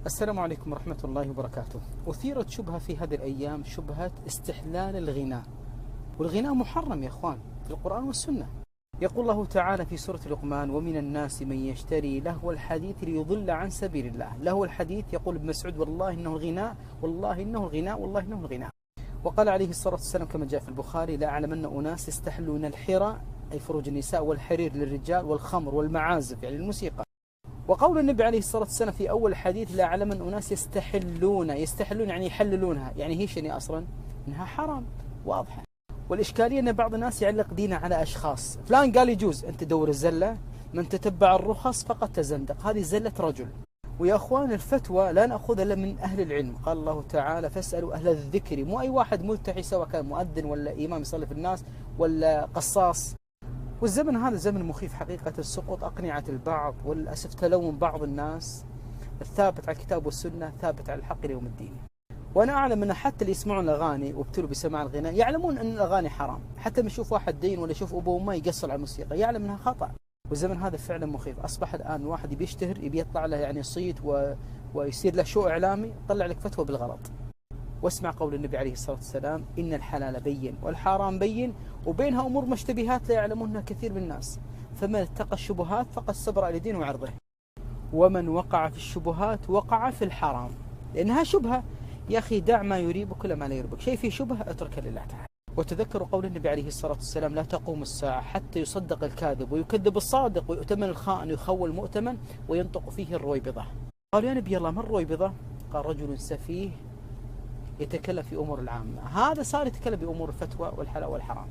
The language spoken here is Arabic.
السلام عليكم ورحمة الله وبركاته. أثيرت شبهة في هذه الأيام، شبهة استحلال الغناء. والغناء محرم يا أخوان في القرآن والسنة. يقول الله تعالى في سورة لقمان: ومن الناس من يشتري لهو الحديث ليضل عن سبيل الله. لهو الحديث، يقول ابن مسعود: والله إنه الغناء، والله إنه الغناء، والله إنه الغناء. وقال عليه الصلاة والسلام كما جاء في البخاري: لا أعلمن أناس يستحلون الحرى، أي فروج النساء، والحرير للرجال، والخمر والمعازف يعني الموسيقى. وقول النبي عليه الصلاة والسلام في أول الحديث: لا أعلمن أناس يستحلون يعني يحللونها، يعني هي شنو أصلا؟ إنها حرام واضحة. والإشكالية أن بعض الناس يعلق دينه على أشخاص. فلان قال يجوز، أنت دور الزلة، من تتبع الرخص فقد تزندق. هذه زلة رجل. ويا أخوان الفتوى لا نأخذ إلا من أهل العلم. قال الله تعالى: فاسألوا أهل الذكر. مو أي واحد ملتحي، سواء كان مؤذن ولا إمام يصلي في الناس ولا قصاص. والزمن هذا زمن مخيف حقيقة. سقوط أقنعة البعض، وللأسف تلون بعض الناس. الثابت على الكتاب والسنة ثابت على الحق ليوم الدين. وأنا أعلم أن حتى اللي يسمعون الأغاني وابتلوا بسماع الغناء يعلمون أن الأغاني حرام. حتى ما يشوف واحد دين ولا يشوف أبوه وما يقصر على الموسيقى يعلم أنها خطأ. والزمن هذا فعلا مخيف. أصبح الآن الواحد يبي يشتهر، يبي يطلع له يعني صيت ويصير له شو إعلامي، طلع لك فتوى بالغلط. واسمع قول النبي عليه الصلاة والسلام: إن الحلال بين والحرام بين وبينها أمور مشتبهات لا يعلمونها كثير من الناس، فمن اتقى الشبهات فقد صبر على دينه وعرضه، ومن وقع في الشبهات وقع في الحرام. لأنها شبهة يا أخي. دع ما يريبك ولا ما لا يريبك. شيء فيه شبهة اتركه لله تعالى. وتذكروا قول النبي عليه الصلاة والسلام: لا تقوم الساعة حتى يصدق الكاذب ويكذب الصادق ويؤتمن الخائن ويخول المؤتمن وينطق فيه الرويبضة. قالوا: يا نبي الله ما الرويبضة؟ قال: رجل سفيه يتكلم في أمور العامة. هذا صار يتكلم بأمور الفتوى والحلال والحرام.